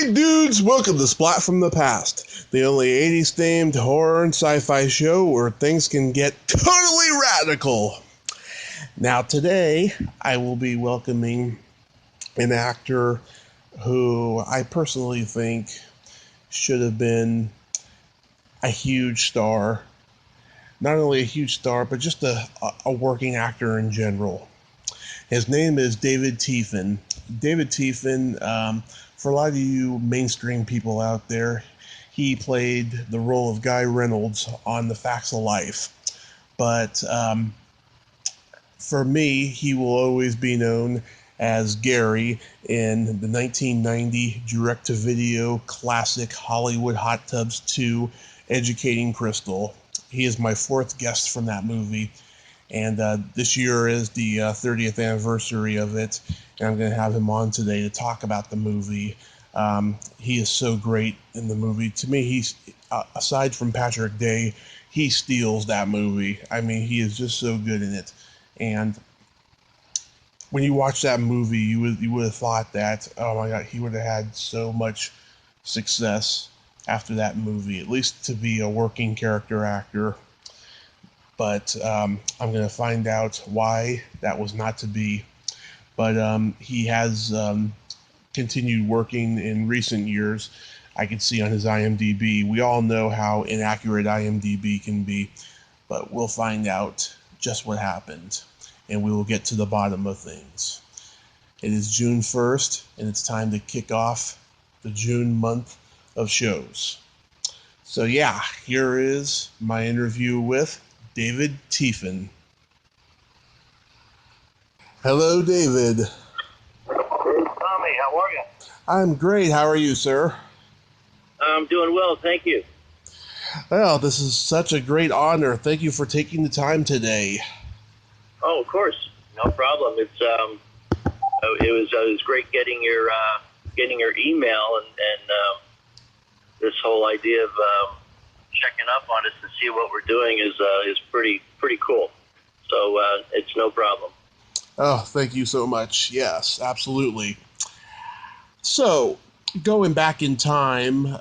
Hey dudes, welcome to Splat from the Past, the only 80s themed horror and sci-fi show where things can get totally radical. Now today, I will be welcoming an actor who I personally think should have been a huge star. Not only a huge star, but just a working actor in general. His name is David Tiefen. David Tiefen, for a lot of you mainstream people out there, he played the role of Guy Reynolds on The Facts of Life. But for me, he will always be known as Gary in the 1990 direct-to-video classic Hollywood Hot Tubs 2, Educating Crystal. He is my fourth guest from that movie. And this year is the 30th anniversary of it, and I'm going to have him on today to talk about the movie. He is so great in the movie. To me, he's aside from Patrick Day, he steals that movie. I mean, he is just so good in it. And when you watch that movie, you would have thought that, oh my God, he would have had so much success after that movie, at least to be a working character actor. But I'm going to find out why that was not to be. But he has continued working in recent years. I can see on his IMDb. We all know how inaccurate IMDb can be, but we'll find out just what happened, and we will get to the bottom of things. It is June 1st, and it's time to kick off the June month of shows. So yeah, here is my interview with David Tiefen. Hello, David. Hey, Tommy, how are you? I'm great. How are you, sir? I'm doing well, thank you. Well, this is such a great honor. Thank you for taking the time today. Oh, of course, no problem. It was great getting your email and this whole idea of checking up on us to see what we're doing is pretty cool. So it's no problem. Oh, thank you so much. Yes, absolutely. So, going back in time,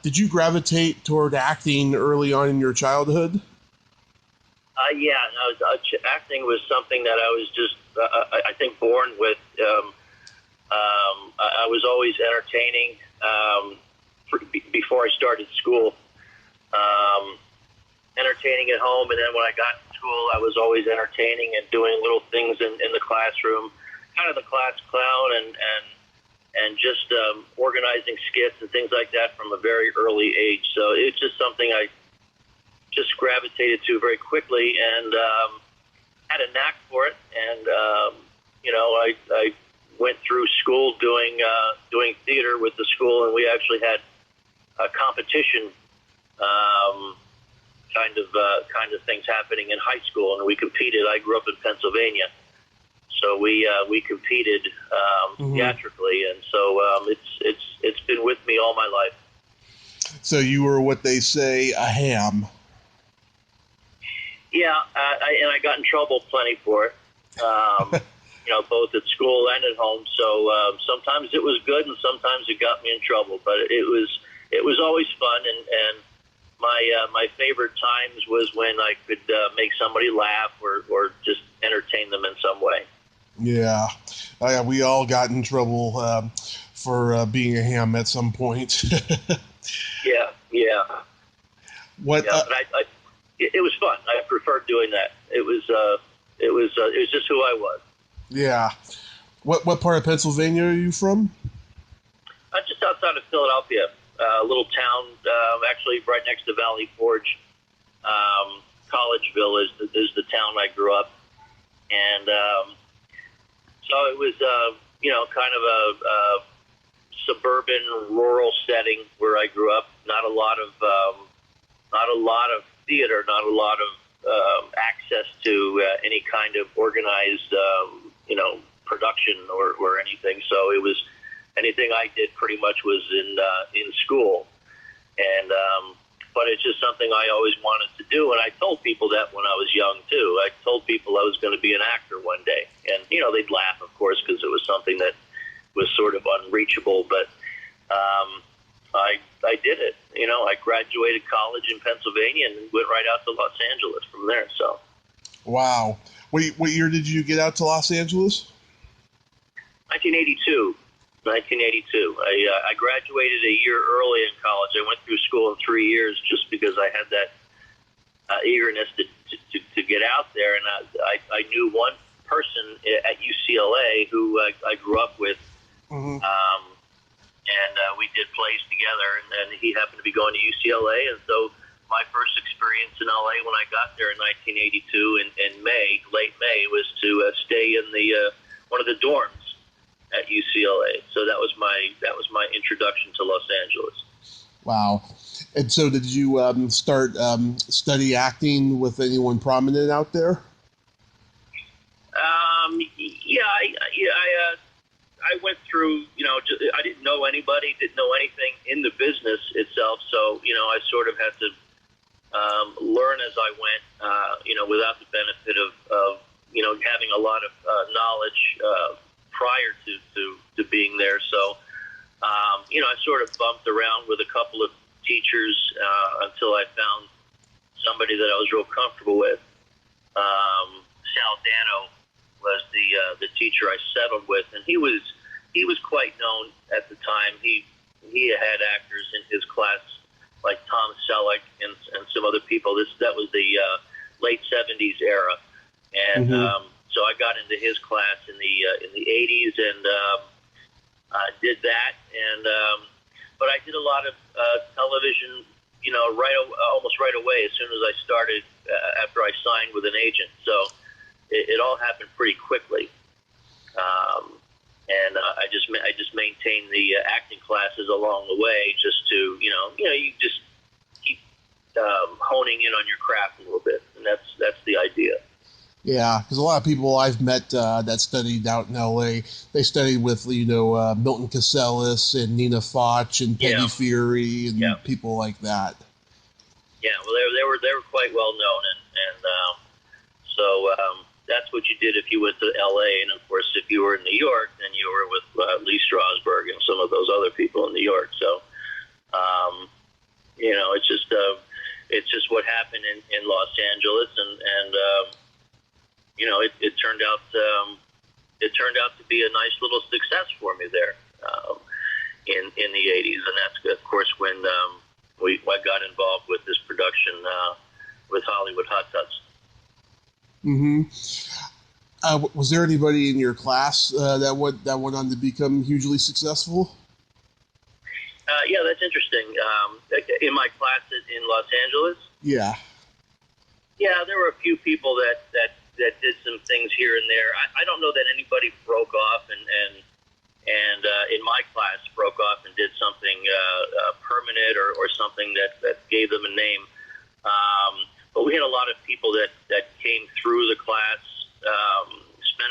did you gravitate toward acting early on in your childhood? Yeah, no, acting was something that I was just, I think, born with. I was always entertaining before I started school. Entertaining at home, and then when I got to school, I was always entertaining and doing little things in the classroom, kind of the class clown, and just organizing skits and things like that from a very early age. So it's just something I just gravitated to very quickly, and had a knack for it. And I went through school doing theater with the school, and we actually had a competition. Kind of things happening in high school, and we competed. I grew up in Pennsylvania, so we competed theatrically, and so it's been with me all my life. So you were what they say, a ham. Yeah, and I got in trouble plenty for it. Both at school and at home. So sometimes it was good, and sometimes it got me in trouble. But it was always fun, and my favorite times was when I could make somebody laugh or just entertain them in some way. Yeah, we all got in trouble for being a ham at some point. Yeah. What? Yeah, but it was fun. I preferred doing that. It was just who I was. Yeah. What part of Pennsylvania are you from? I'm just outside of Philadelphia. A little town, actually right next to Valley Forge. Collegeville is the town I grew up, and so it was kind of a suburban rural setting where I grew up. Not a lot of theater, not a lot of access to any kind of organized production or anything. So it was. Anything I did pretty much was in school, and but it's just something I always wanted to do. And I told people that when I was young too. I told people I was going to be an actor one day, and they'd laugh, of course, because it was something that was sort of unreachable. But I did it. I graduated college in Pennsylvania and went right out to Los Angeles from there. So. Wow. What year did you get out to Los Angeles? 1982. I graduated a year early in college. I went through school in 3 years just because I had that eagerness to get out there. And I knew one person at UCLA who I grew up with. Mm-hmm. And we did plays together, and he happened to be going to UCLA, and so my first experience in LA when I got there in 1982 in late May, was to stay in the one of the dorms at UCLA. So that was my introduction to Los Angeles. Wow. And so did you start study acting with anyone prominent out there? I went through, I didn't know anybody, didn't know anything in the business itself. So, I sort of had to learn as I went, without the benefit of having a lot of knowledge prior to being there. So, I sort of bumped around with a couple of teachers until I found somebody that I was real comfortable with. Sal Dano was the teacher I settled with, and he was quite known at the time. He had actors in his class like Tom Selleck and some other people. That was the late '70s era, and so I got into his class in the '80s and did that. And but I did a lot of television, almost right away as soon as I started. After I signed with an agent, so. It all happened pretty quickly, and I just maintained the acting classes along the way, just to you just keep honing in on your craft a little bit, and that's the idea. Yeah, because a lot of people I've met that studied out in L.A., they studied with Milton Casellas and Nina Foch and Peggy Fury and people like that. Yeah, well, they were quite well known, and so. That's what you did if you went to L.A., and of course, if you were in New York, then you were with Lee Strasberg and some of those other people in New York. So, it's just what happened in Los Angeles, and it turned out to be a nice little success for me there in the '80s, and that's of course when I got involved with this production with Hollywood Hot Tubs. Mm-hmm. Was there anybody in your class that went on to become hugely successful? Yeah, that's interesting. In my class in Los Angeles? Yeah. Yeah, there were a few people that did some things here and there. I don't know that anybody broke off and in my class broke off and did something permanent or something that gave them a name. But we had a lot of people that came through the class, spent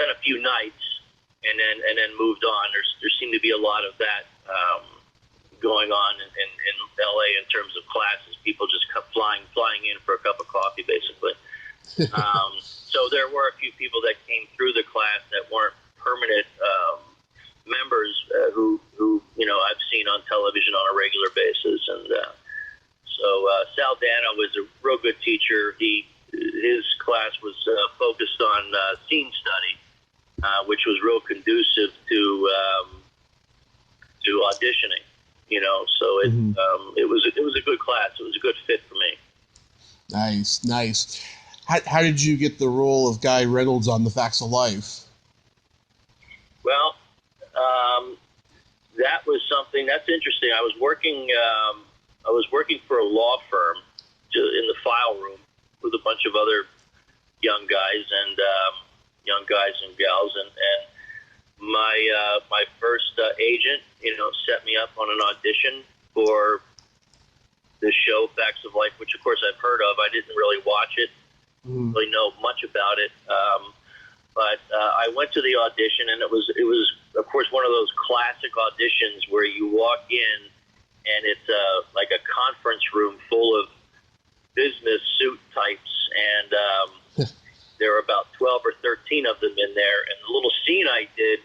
a few nights, and then moved on. There seemed to be a lot of that going on in LA in terms of classes. People just kept flying in for a cup of coffee, basically. So there were a few people that came through the class that weren't permanent members who I've seen on television on a regular basis, and. So Sal Dano was a real good teacher. His class was focused on scene study, which was real conducive to auditioning. So it was a good class. It was a good fit for me. Nice. How did you get the role of Guy Reynolds on The Facts of Life? Well, that was something that's interesting. I was working for a law firm in the file room with a bunch of other young guys and gals, and my first agent, set me up on an audition for the show Facts of Life, which of course I've heard of. I didn't really watch it, really know much about it, but I went to the audition, and it was of course one of those classic auditions where you walk in. And it's like a conference room full of business suit types, and there were about 12 or 13 of them in there. And the little scene I did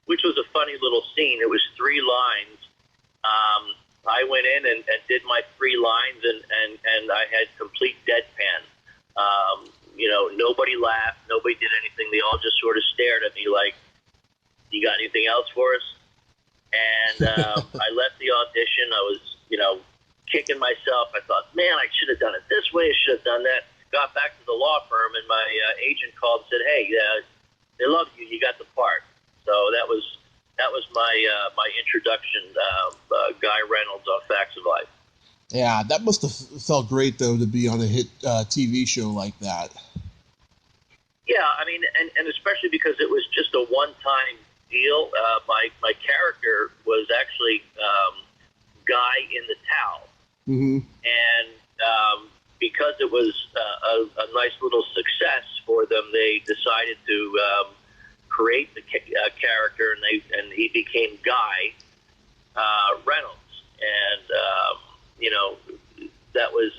which was a funny little scene. It was 3 lines. I went in and did my 3 lines, and I had complete deadpan. Nobody laughed. Nobody did anything. They all just sort of stared at me like, "You got anything else for us?" And I left the audition. I was, kicking myself. I thought, man, I should have done it this way. I should have done that. Got back to the law firm, and my agent called and said, "Hey, they love you. You got the part." So that was my introduction, Guy Reynolds on Facts of Life. Yeah, that must have felt great, though, to be on a hit TV show like that. Yeah, I mean, and especially because it was just a one-time deal. My character was actually Guy in the Towel. Mm-hmm. And because it was a nice little success for them, they decided to create the character, and he became Guy Reynolds. And that was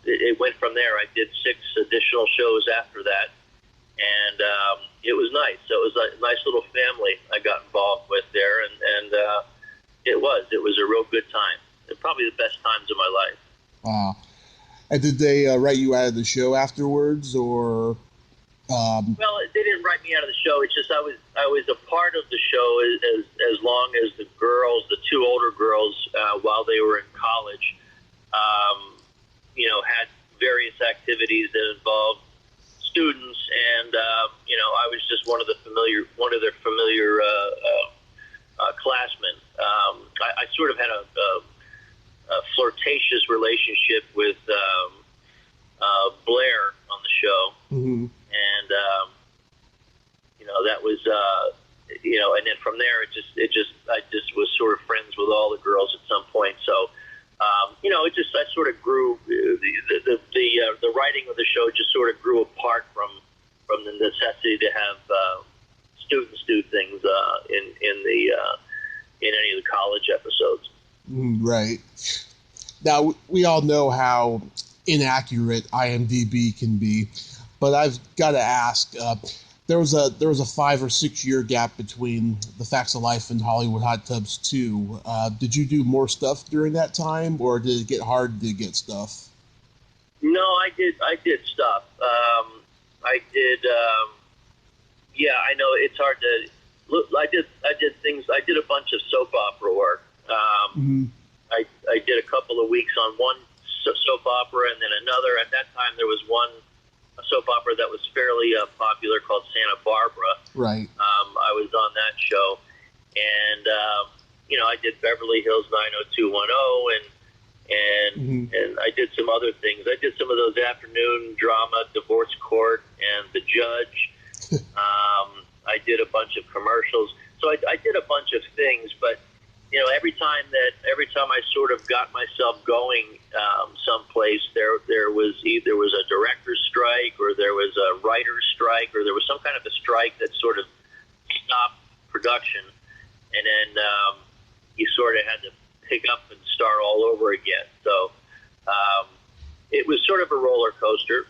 it went from there. I did 6 additional shows after that, and it was nice. So it was a nice little family I got involved with there, and it was a real good time. Probably the best times of my life. Wow. And did they write you out of the show afterwards, or? Well, they didn't write me out of the show. It's just I was a part of the show as long as the girls, the 2 older girls, while they were in college, had various activities that involved students, and I was just one of their familiar classmen. I sort of had a flirtatious relationship with Blair on the show. Mm-hmm. And that was and then from there I just was sort of friends with all the girls at some point. So I sort of grew. The writing of the show just sort of grew apart from the necessity to have students do things in any of the college episodes. Right. Now, we all know how inaccurate IMDb can be, but I've got to ask, there was a 5 or 6 year gap between the Facts of Life and Hollywood Hot Tubs 2. Did you do more stuff during that time, or did it get hard to get stuff? No, I did stuff. I did. Yeah, I know it's hard to look. I did things. I did a bunch of soap opera work. Mm-hmm. I did a couple of weeks on one soap opera, and then another. At that time, there was one soap opera that was fairly popular called Santa Barbara. Right. I was on that show, and I did Beverly Hills 90210, and I did some other things. I did some of those afternoon drama, Divorce Court, and The Judge. I did a bunch of commercials. So I did a bunch of things, but every time I sort of got myself going someplace, there was either a director's strike, or there was a writer's strike, or there was some kind of a strike that sort of stopped production, and then you sort of had to pick up and start all over again. So it was sort of a roller coaster,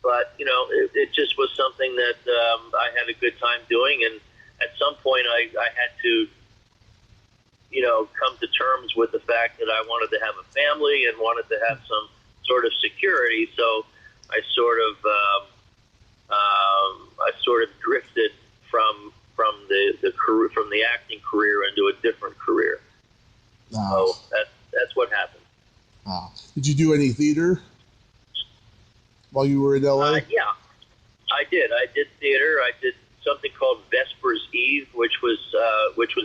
but it just was something that I had a good time doing, and at some point I had to come to terms with the fact that I wanted to have a family and wanted to have some sort of security. So I sort of drifted from the career, from the acting career, into a different career. So that's what happened. Did you do any theater while you were in LA? Yeah, I did. I did theater. I did something called Vespers Eve, which was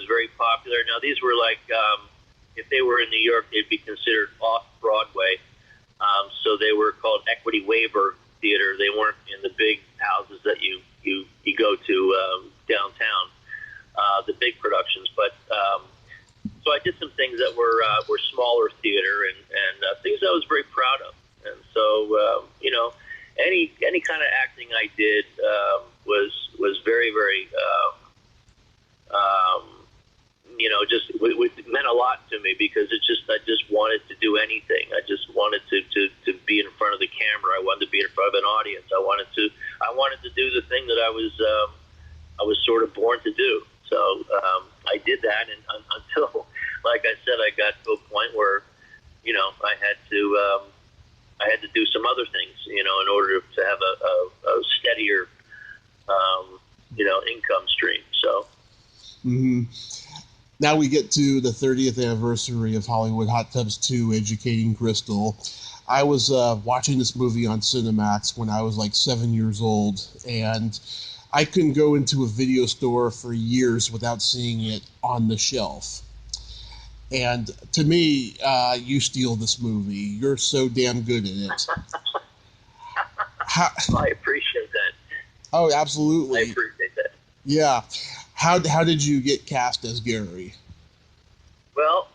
very popular. Now, these were like, if they were in New York, they'd be considered off-Broadway. So they were called Equity Waiver Theater. They weren't in the big houses that you go to downtown, the big productions. But so I did some things that were smaller theater and things I was very proud of. And so any kind of acting I did was very, very it meant a lot to me, because I just wanted to do anything. I just wanted to be in front of the camera. I wanted to be in front of an audience. I wanted to do the thing that I was I was sort of born to do. So I did that, and until, like I said, I got to a point where, you know, I had to do some other things, you know, in order to have a steadier, you know, income stream. So. Mm-hmm. Now we get to the 30th anniversary of Hollywood Hot Tubs 2, Educating Crystal. I was watching this movie on Cinemax when I was like 7 years old, and I couldn't go into a video store for years without seeing it on the shelf. And to me, you steal this movie. You're so damn good at it. I appreciate that. Oh, absolutely. I appreciate that. Yeah. How did you get cast as Gary? Well,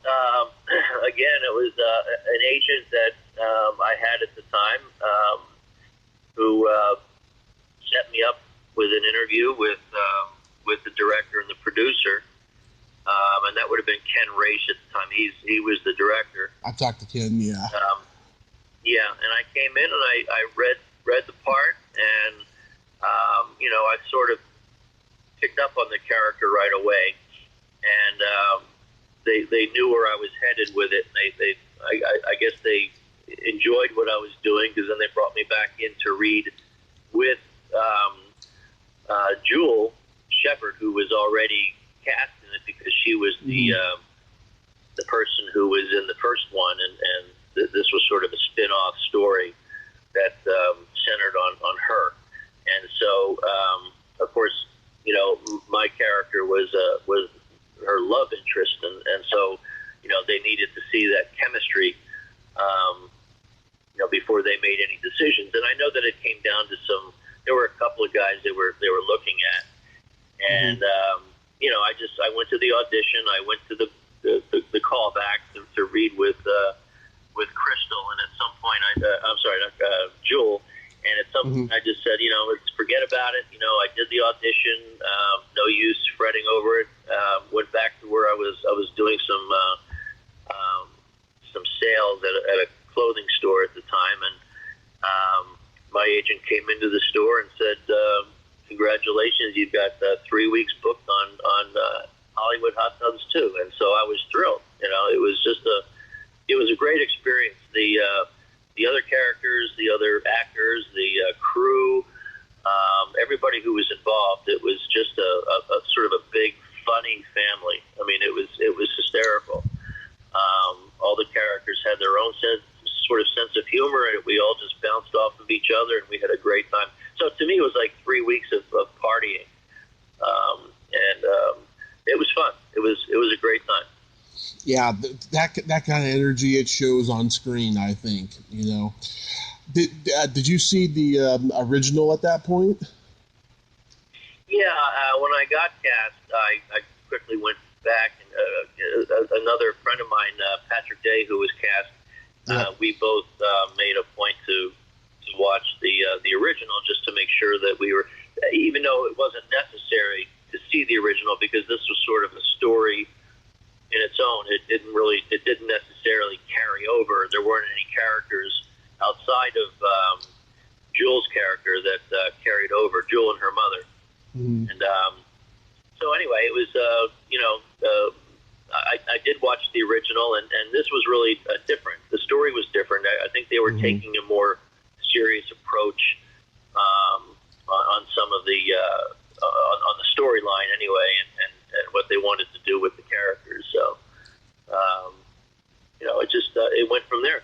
again, it was an agent that I had at the time who set me up with an interview with the director and the producer, and that would have been Ken Raish at the time. He was the director. I talked to Ken, yeah. Yeah, and I came in and I read the part, and you know, I sort of picked up on the character right away, and they knew where I was headed with it. And I guess they enjoyed what I was doing, because then they brought me back in to read with Jewel Shepard, who was already cast in it because she was the person who was in the first one, and this was sort of a spin-off story that centered on her. And so, of course, you know, my character was her love interest, and so, you know, they needed to see that chemistry, you know, before they made any decisions. And I know that it came down to there were a couple of guys they were looking at, and you know, I went to the audition, I went to the callback to read with Crystal, and at some point Jewel. And at some point, I just said, you know, let's forget about it. You know, I did the audition. No use fretting over it. Went back to where I was doing some sales at a clothing store at the time, and my agent came into the store and said, "Congratulations, you've got 3 weeks booked on Hollywood Hot Tubs 2." And so I was thrilled. You know, it was a great experience. The other characters, the other actors, the crew, everybody who was involved, it was just a sort of a big, funny family. I mean, it was hysterical. All the characters had their own sense of humor, and we all just bounced off of each other, and we had a great time. So to me, it was like 3 weeks of partying, and it was fun. It was a great time. Yeah, that kind of energy it shows on screen, I think, you know. Did you see the original at that point? Yeah, when I got cast, I quickly went back, and another friend of mine, Patrick Day, who was cast, we both made a point to watch the original, just to make sure that we were, even though it wasn't necessary to see the original, because this was sort of a story in its own. It didn't necessarily carry over. There weren't any characters outside of Jewel's character that carried over, Jewel and her mother. And so anyway, it was, you know, I did watch the original, and this was really different. The story was different. I think they were taking a more serious approach on some of the on the storyline anyway, and what they wanted to do with the characters. So, you know, it went from there.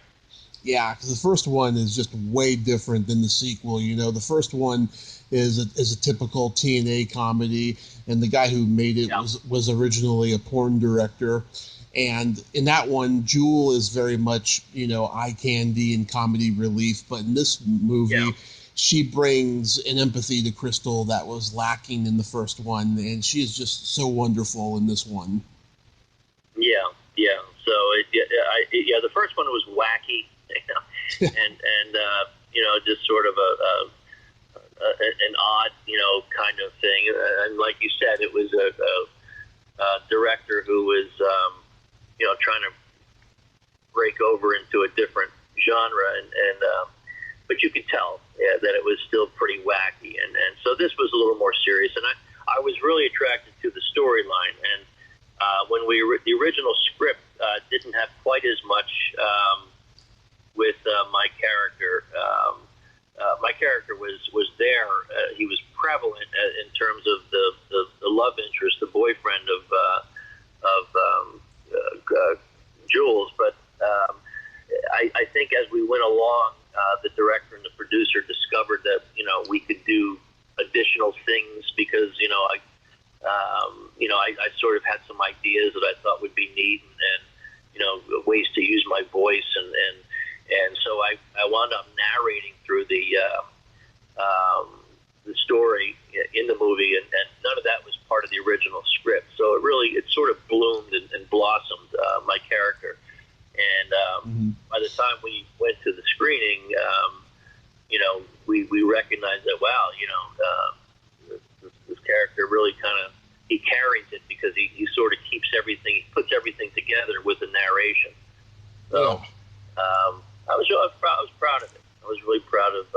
Yeah, because the first one is just way different than the sequel. You know, the first one is a typical TNA comedy, and the guy who made it was originally a porn director. And in that one, Jewel is very much, you know, eye candy and comedy relief. But in this movie, she brings an empathy to Crystal that was lacking in the first one, and she is just so wonderful in this one. Yeah. So the first one was wacky, you know, and you know, just sort of an odd, you know, kind of thing. And like you said, it was a director who was, you know, trying to break over into a different genre, and but you could tell that it was still pretty wacky, and so this was a little more serious. And I was really attracted to the storyline, and when the original script didn't have quite as much with my character. My character was there. He was prevalent in terms of the love interest, the boyfriend of Jules. But I think as we went along, the director and the producer discovered that we could do additional things because I sort of had some ideas that I thought would be neat and ways to use my voice and so I wound up narrating through the story in the movie, and none of that was part of the original script. So it sort of bloomed and blossomed my character. And by the time we went to the screening, we recognized that this character really he carries it because he sort of keeps everything, he puts everything together with the narration. So. I was proud of it. I was really proud of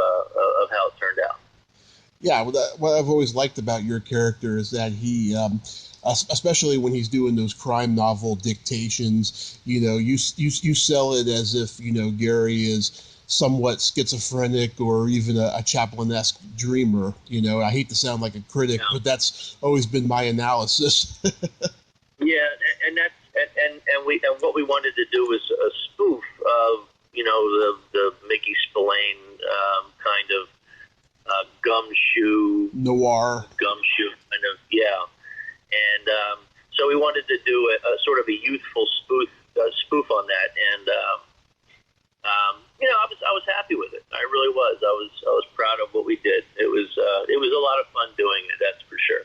how it turned out. Yeah, what I've always liked about your character is that he, especially when he's doing those crime novel dictations, you sell it as if Gary is somewhat schizophrenic or even a Chaplin-esque dreamer. I hate to sound like a critic, but that's always been my analysis. Yeah, and that's and what we wanted to do was a spoof of the Mickey Spillane kind of gumshoe kind of, and so we wanted to do a sort of a youthful spoof on that, and I was happy with it. I really was. I was proud of what we did. It was a lot of fun doing it. That's for sure.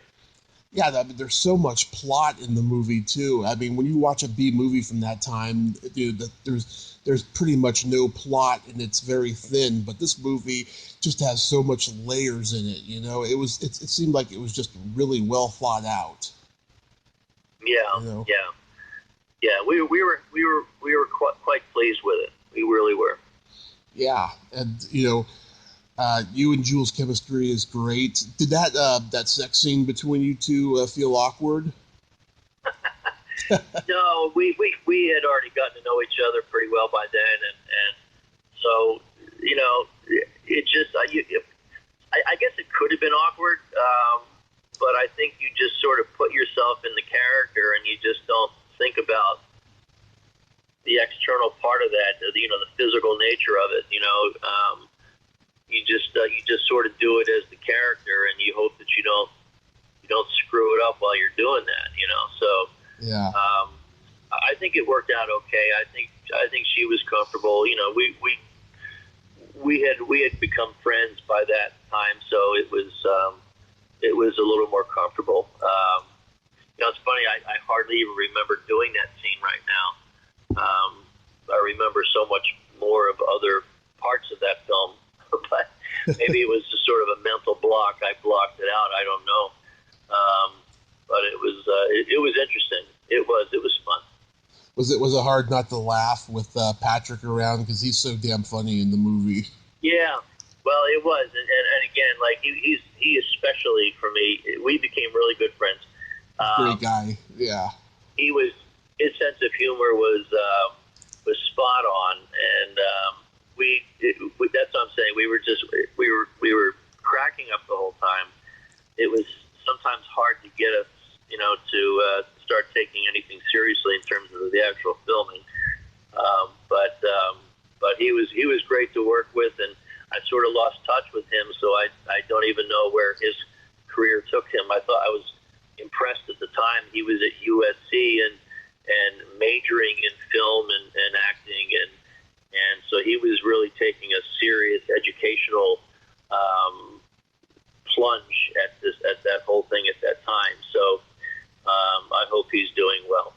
Yeah, there's so much plot in the movie too. I mean, when you watch a B movie from that time, dude, there's pretty much no plot and it's very thin. But this movie just has so much layers in it. It seemed like it was just really well thought out. Yeah, yeah. We were quite pleased with it. We really were. Yeah, and you and Jules' chemistry is great. Did that sex scene between you two feel awkward? No, we had already gotten to know each other pretty well by then, and so it just I guess it could have been awkward, but I think you just sort of put yourself in the character and you just don't think about the external part of that, the physical nature of it. You just sort of do it as the character, and you hope that you don't screw it up while you're doing that. So yeah. I think it worked out okay. I think she was comfortable. We had become friends by that time, so it was a little more comfortable. It's funny. I hardly even remember doing that scene right now. I remember so much more of other parts of that film, but maybe it was just sort of a mental block. I blocked it out. I don't know. But it was interesting. It was fun. Was it hard not to laugh with Patrick around because he's so damn funny in the movie? Yeah, well, it was, and again, like he especially for me, we became really good friends. Great guy, yeah. His sense of humor was spot on, and that's what I'm saying. We were cracking up the whole time. It was sometimes hard to get us, to start taking anything seriously in terms of the actual filming. But he was great to work with, and I sort of lost touch with him, so I don't even know where his career took him. I thought I was impressed at the time. He was at USC and majoring in film and acting, and so he was really taking a serious educational plunge at that whole thing at that time. So I hope he's doing well.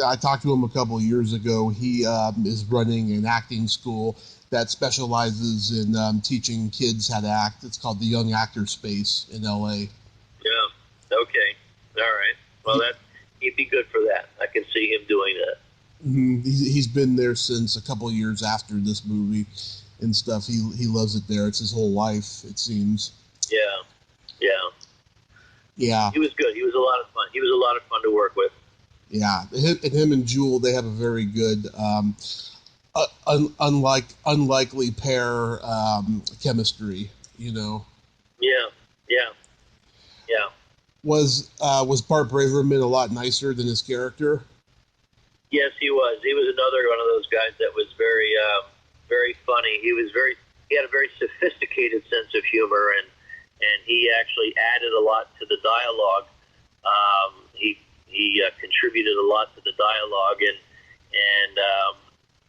I talked to him a couple of years ago. He is running an acting school that specializes in teaching kids how to act. It's called the Young Actor Space in L.A. Yeah. Okay. All right. Well, he'd be good for that. I can see him doing that. Mm-hmm. He's been there since a couple of years after this movie and stuff. He loves it there. It's his whole life, it seems. Yeah. Yeah. Yeah, He was good. He was a lot of fun. He was a lot of fun to work with. yeah. Him and Jewel, they have a very good, unlikely pair chemistry. You know, Yeah, yeah, yeah. was Bart Braverman a lot nicer than his character? Yes, he was. He was another one of those guys that was very funny. He had a very sophisticated sense of humor, and he actually added a lot to the dialogue. He contributed a lot to the dialogue, and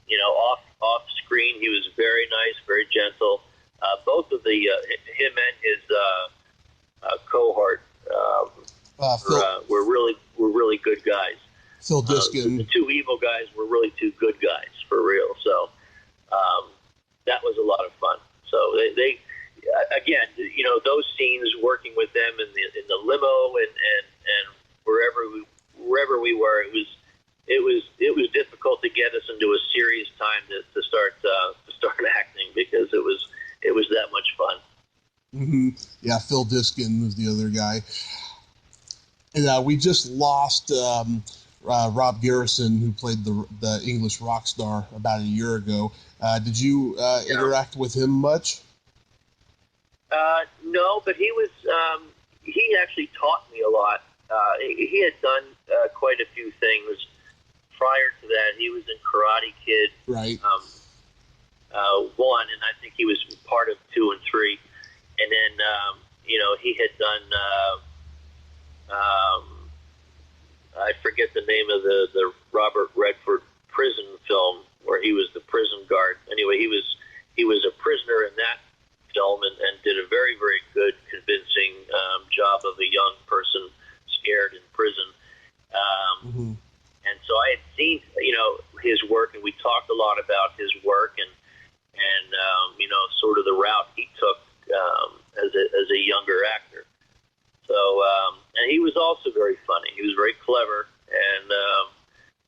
you know, off screen, he was very nice, very gentle. Both of the him and his cohort Phil were really good guys. Phil The Diskin. two evil guys were really two good guys for real. So that was a lot of fun. So they again, you know, those scenes working with them in the limo and wherever we were, it was difficult to get us into a serious time to start acting because it was that much fun. Hmm. Yeah, Phil Diskin was the other guy. And we just lost Rob Garrison, who played the English rock star about a year ago. Did you interact with him much? No, but he actually taught me a lot. He had done quite a few things prior to that. He was in Karate Kid, Right. 1, and I think he was part of 2 and 3. And then, you know, he had done, I forget the name of the Robert Redford prison film where he was the prison guard. Anyway, he was a prisoner in that film and did a very, very good, convincing job of a young person scared in prison. Mm-hmm. And so I had seen, you know, his work, and we talked a lot about his work and you know, sort of the route he took as a younger actor. So and he was also very funny. He was very clever, and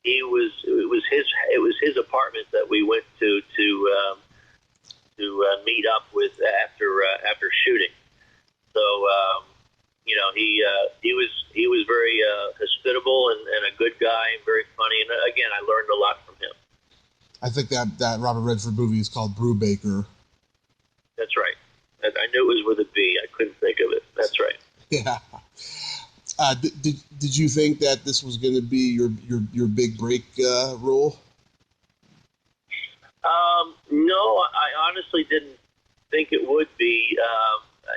it was his apartment that we went to meet up with after shooting. So you know, he was very hospitable and a good guy and very funny. And again, I learned a lot from him. I think that Robert Redford movie is called Brubaker. That's right. I knew it was with a B. I couldn't think of it. That's right. Yeah. Did you think that this was going to be your big break role? No, I honestly didn't think it would be.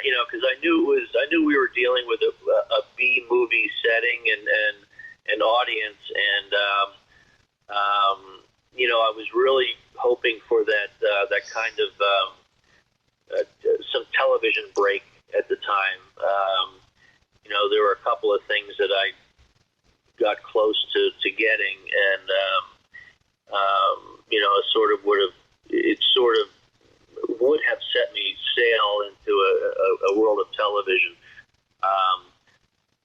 You know, because I knew we were dealing with a B movie setting and audience, and you know, I was really hoping for that kind of some television break at the time. You know, there were a couple of things that I got close to getting, and you know, it sort of would have set me sail into a world of television.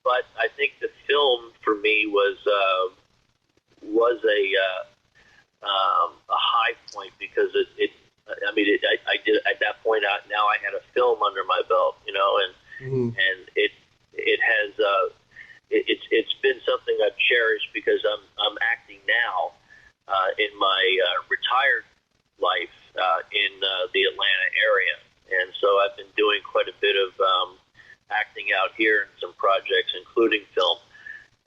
But I think the film for me was a high point because I did at that point out. Now I had a film under my belt, you know, and it has it's been something I've cherished because I'm acting now in my retired life in the Atlanta area, and so I've been doing quite a bit of acting out here in some projects, including film,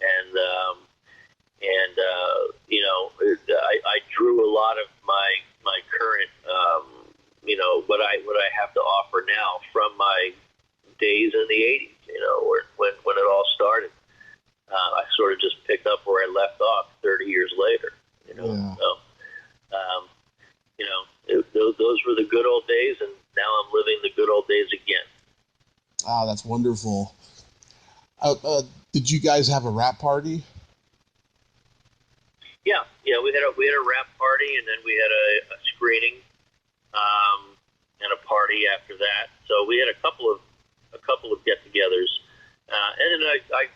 and you know, I drew a lot of my current you know, what I have to offer now from my days in the 80s, you know, when it all started. I sort of just picked up where I left off 30 years later, you know. Yeah. So you know, those were the good old days, and now I'm living the good old days again. Ah, that's wonderful. Did you guys have a wrap party? Yeah, we had a wrap party, and then we had a screening, and a party after that. So we had a couple of get-togethers, and then I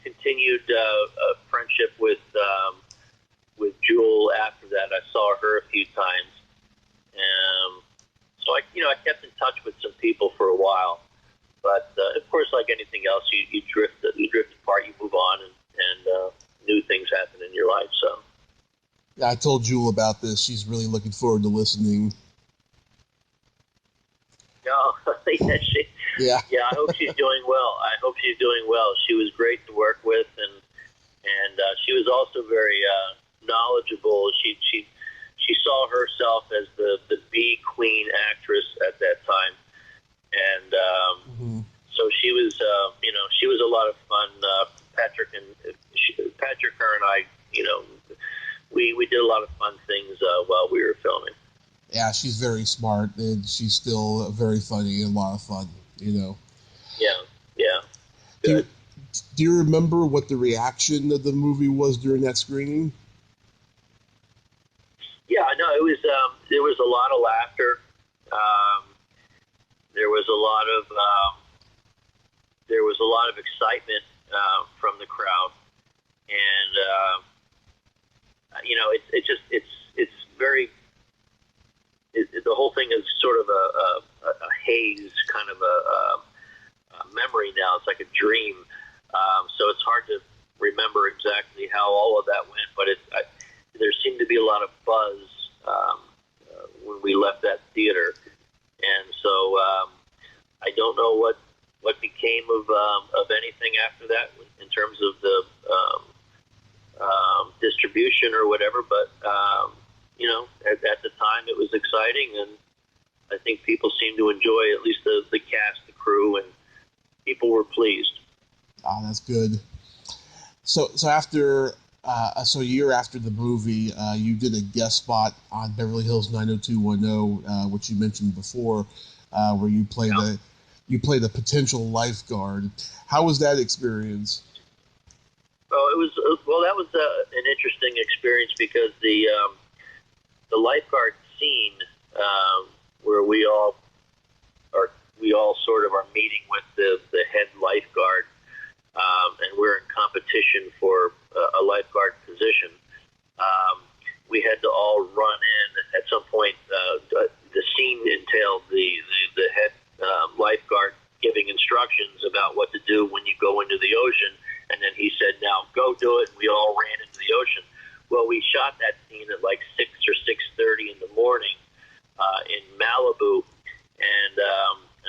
continued a friendship with Jewel after that. I saw her a few times, so I kept in touch with some people for a while. But of course, like anything else, you drift apart, you move on, and new things happen in your life. So. Yeah, I told Jewel about this. She's really looking forward to listening. Oh, Yeah. Yeah. I hope she's doing well. She was great to work with, and she was also very knowledgeable. She saw herself as the B queen actress at that time, and so she was she was a lot of fun. Patrick, her and I, we did a lot of fun things while we were filming. Yeah, she's very smart, and she's still very funny and a lot of fun, Yeah. Do Good. you remember what the reaction of the movie was during that screening? Yeah, no, it was. There was a lot of laughter. There was a lot of excitement from the crowd, and it's very. The whole thing is sort of a haze, kind of a memory now. It's like a dream. So it's hard to remember exactly how all of that went, but there seemed to be a lot of buzz when we left that theater, and so I don't know what became of anything after that in terms of the distribution or whatever, but at the time it was exciting, and I think people seemed to enjoy, at least the cast, the crew, and people were pleased. Oh, that's good. So after a year after the movie, you did a guest spot on Beverly Hills 90210, which you mentioned before, where you play the potential lifeguard. How was that experience? That was an interesting experience because the lifeguard scene where we all sort of are meeting with the head lifeguard, and we're in competition for a lifeguard position. We had to all run in at some point. The scene entailed the head lifeguard giving instructions about what to do when you go into the ocean, and then he said, "Now go do it." And we all ran into the ocean. Well, we shot that scene at like 6 or 6:30 in the morning in Malibu, and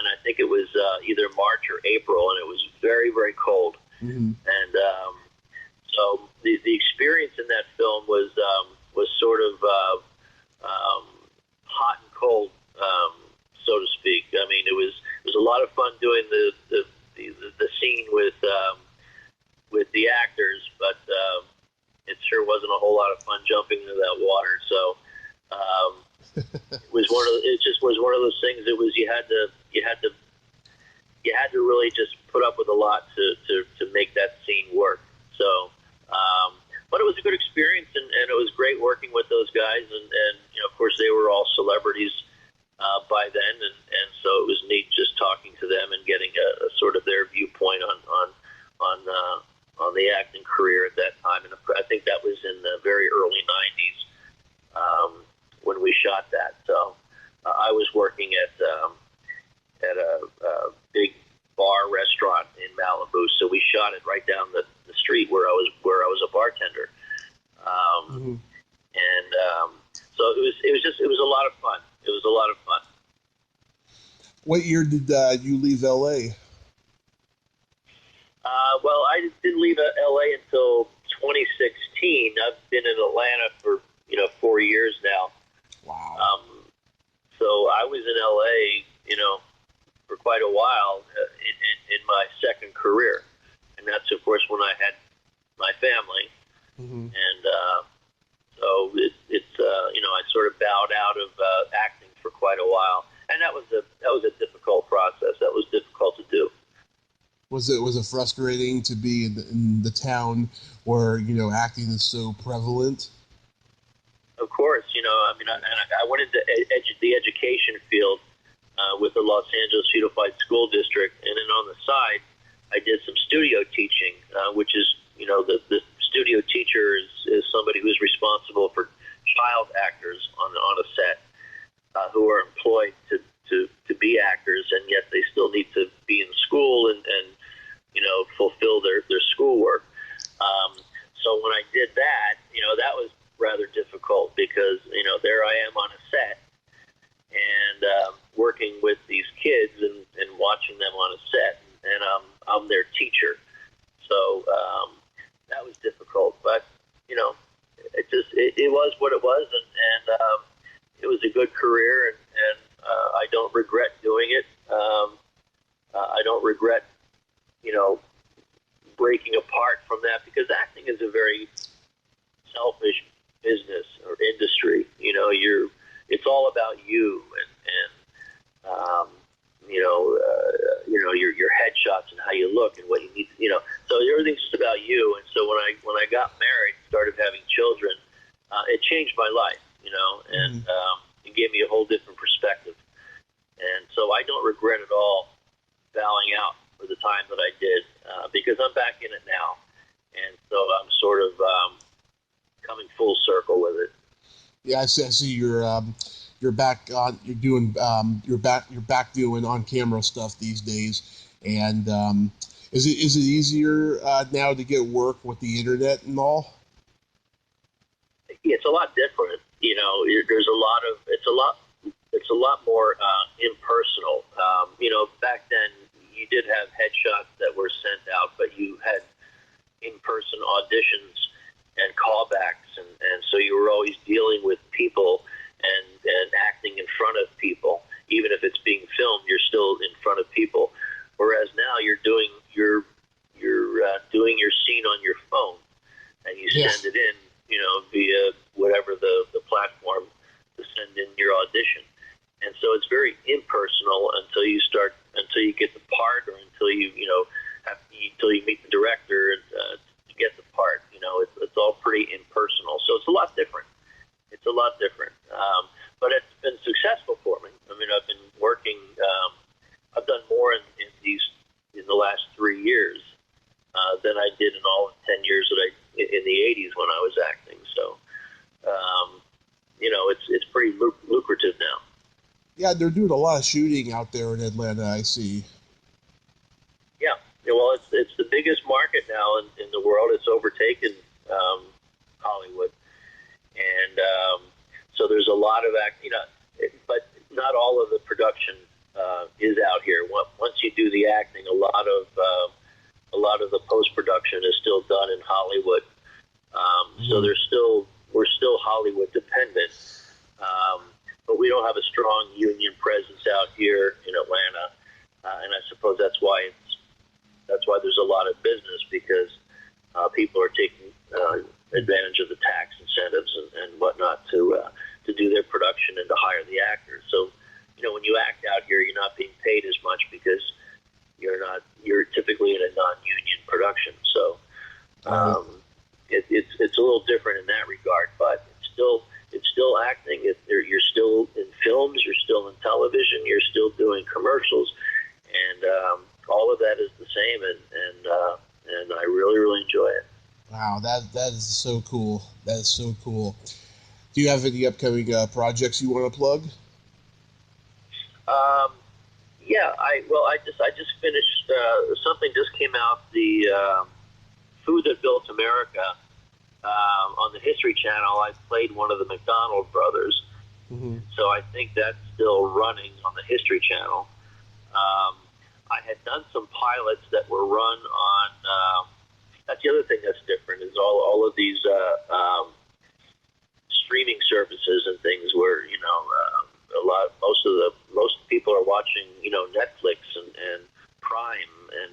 I think it was either March or April, and it was very, very cold. Mm-hmm. And so the experience in that film was sort of hot and cold, so to speak. I mean, it was a lot of fun doing the scene with the actors, but it sure wasn't a whole lot of fun jumping into that water. So it just was one of those things. It was you had to really just put up with a lot to make that scene work. So, but it was a good experience, and it was great working with those guys, and of course they were all celebrities by then, and so it was neat just talking to them and getting a sort of their viewpoint on the acting career at that time. And I think that was in the very early 90s when we shot that. So I was working at a big bar restaurant in Malibu, so we shot it right down the street where I was a bartender. Mm-hmm. And so it was a lot of fun. It was a lot of fun. What year did you leave L.A.? Well, I didn't leave L.A. until 2016. I've been in Atlanta for 4 years now. Wow. So I was in L.A. for quite a while in my second career, and that's of course when I had my family. Mm-hmm. And so it's I sort of bowed out of acting for quite a while, and that was a difficult process. That was difficult to do. Was it frustrating to be in the town where acting is so prevalent? Of course, I went into the education field with the Los Angeles Unified School District, and then on the side, I did some studio teaching, which is the studio teacher is somebody who's responsible for child actors on a set who are employed to to be actors, and yet they still need to be in school and fulfill their schoolwork. So when I did that, that was rather difficult because, there I am on a set and working with these kids and watching them on a set, and I'm their teacher. So that was difficult, but, it was what it was, and it was a good career, and I don't regret doing it. I don't regret, breaking apart from that, because acting is a very selfish business or industry. It's all about you and your headshots and how you look and what you need to, so everything's just about you. And so when I got married, started having children, it changed my life, and it gave me a whole different perspective. And so I don't regret at all bowing out for the time that I did, because I'm back in it now. And so I'm sort of coming full circle with it. Yeah, I see you're back on. You're back doing on camera stuff these days. And is it easier now to get work with the internet and all? Yeah, it's a lot different. There's it's a lot more impersonal. Back then you did have headshots that were sent out, but you had in-person auditions and callbacks, and so you were always dealing with people and acting in front of people. Even if it's being filmed, you're still in front of people. Whereas now you're doing your scene on your phone, and you send it in, via whatever the platform to send in your audition. And so it's very impersonal until you get the part, or until until you meet the director to get the part. It's all pretty impersonal. So it's a lot different. But it's been successful for me. I mean, I've been working. I've done more in the last 3 years than I did in all of 10 years in the 80s when I was acting. So, it's pretty lucrative now. Yeah, they're doing a lot of shooting out there in Atlanta, I see. Yeah, well, it's the biggest market now in the world. It's overtaken Hollywood, and so there's a lot of but not all of the production is out here. Once you do the acting, a lot of the post production is still done in Hollywood. So we're still Hollywood dependent. But we don't have a strong union presence out here in Atlanta, and I suppose that's why there's a lot of business, because people are taking advantage of the tax incentives and whatnot to do their production and to hire the actors. So, when you act out here, you're not being paid as much because you're typically in a non-union production. So it's a little different in that regard, but it's still acting. You're still in films, you're still in television, you're still doing commercials, and all of that is the same, and I really, really enjoy it. Wow, that is so cool. That is so cool. Do you have any upcoming projects you want to plug? Yeah, I just finished something just came out, the Food That Built America. On the History Channel, I played one of the McDonald brothers. Mm-hmm. So I think that's still running on the History Channel. I had done some pilots that were run on, that's the other thing that's different, is all of these streaming services and things where, most people are watching, Netflix and Prime and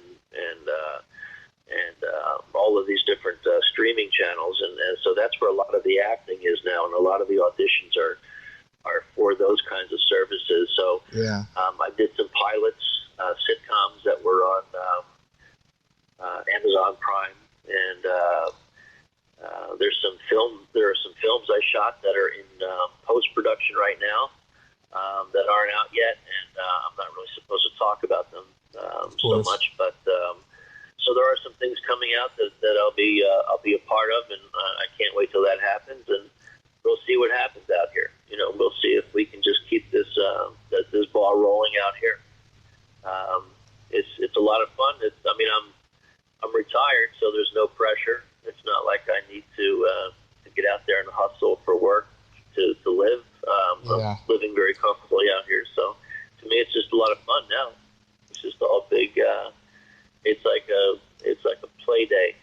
all of these different streaming channels, and so that's where a lot of the acting is now, and a lot of the auditions are for those kinds of services. So yeah. I did some pilots, sitcoms that were on Amazon Prime, and there are some films I shot that are in post-production right now that aren't out yet, and I'm not really supposed to talk about them so much, but so there are some things coming out that I'll be a part of, and I can't wait till that happens, and we'll see what happens out here. We'll see if we can just keep this ball rolling. need to get out there and hustle for work to live. I'm living very comfortably out here, so to me, it's just a lot of fun now. It's just all big. It's like a play day.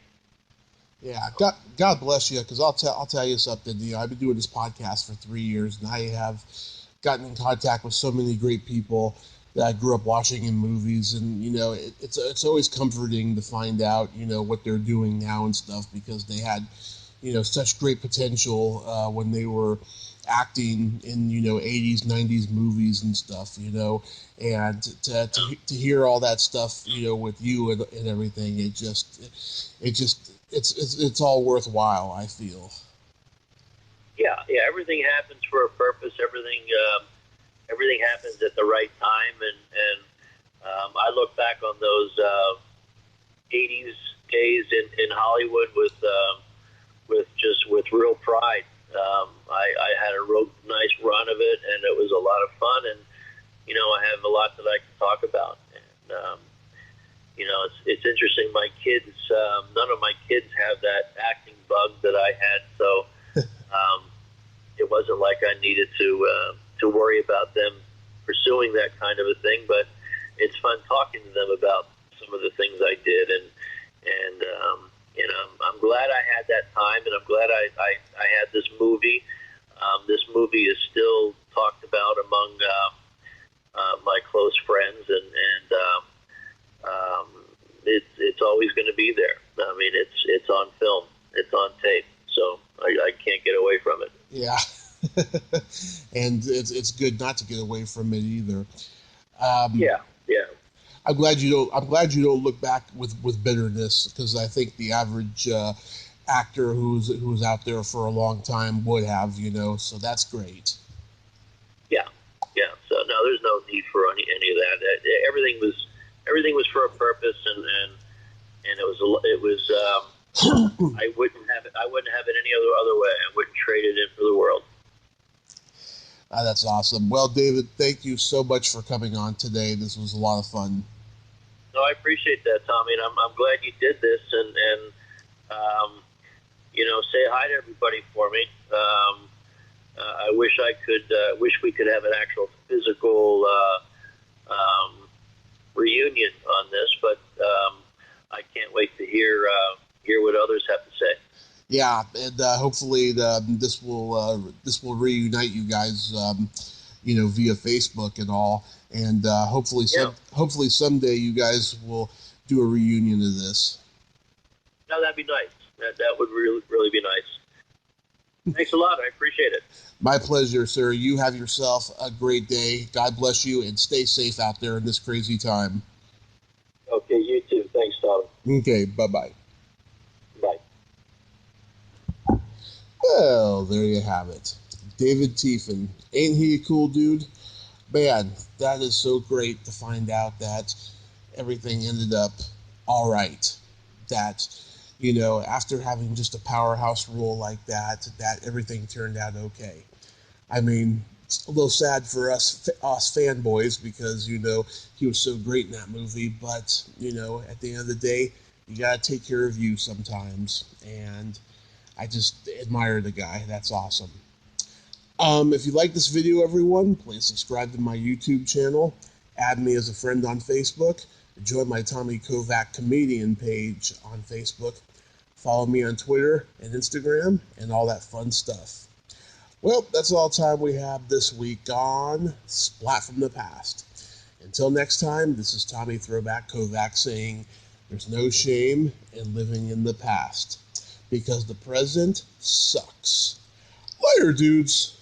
Yeah, God bless you, because I'll tell you something. You know, I've been doing this podcast for 3 years, and I have gotten in contact with so many great people that I grew up watching in movies, and you know, it's always comforting to find out, you know, what they're doing now and stuff, because they had, you know, such great potential when they were acting in, you know, 80s, 90s movies and stuff, you know, and to hear all that stuff, you know, with you and everything, it's all worthwhile, I feel. Yeah, everything happens for a purpose. Everything happens at the right time, and I look back on those 80s days in Hollywood with real pride. I had a real nice run of it, and it was a lot of fun. And you know, I have a lot that I can talk about. And you know, it's interesting. My kids, none of my kids have that acting bug that I had, so it wasn't like I needed to worry about them pursuing that kind of a thing. But it's fun talking to them about some of the things I did, and you know, I'm glad I had that time, and I'm glad I had this movie. This movie is still talked about among my close friends, and it's always going to be there. I mean, it's on film, it's on tape, so I can't get away from it. Yeah, and it's good not to get away from it either. Yeah. I'm glad you don't look back with bitterness, because I think the average actor who's out there for a long time would have, you know. So that's great. Yeah. So no, there's no need for any of that. Everything was for a purpose, and it was. I wouldn't have it any other way. I wouldn't trade it in for the world. That's awesome. Well, David, thank you so much for coming on today. This was a lot of fun. No, I appreciate that, Tommy, and I'm glad you did this, and you know, say hi to everybody for me. I wish we could have an actual physical reunion on this, but I can't wait to hear what others have to say. Yeah, and hopefully this will reunite you guys, you know, via Facebook and all, and hopefully someday you guys will do a reunion of this. No, that'd be nice. That would really be nice. Thanks a lot. I appreciate it. My pleasure, sir. You have yourself a great day. God bless you, and stay safe out there in this crazy time. Okay, you too. Thanks, Tom. Okay, bye-bye. Bye. Well, there you have it. David Tiefen. Ain't he a cool dude? Man, that is so great to find out that everything ended up all right. That, you know, after having just a powerhouse role like that everything turned out okay. I mean, it's a little sad for us fanboys, because, you know, he was so great in that movie, but, you know, at the end of the day, you gotta take care of you sometimes, and I just admire the guy. That's awesome. If you like this video, everyone, please subscribe to my YouTube channel, add me as a friend on Facebook, join my Tommy Kovac comedian page on Facebook, follow me on Twitter and Instagram, and all that fun stuff. Well, that's all time we have this week on Splat from the Past. Until next time, this is Tommy Throwback Kovac saying, there's no shame in living in the past, because the present sucks. Later, dudes.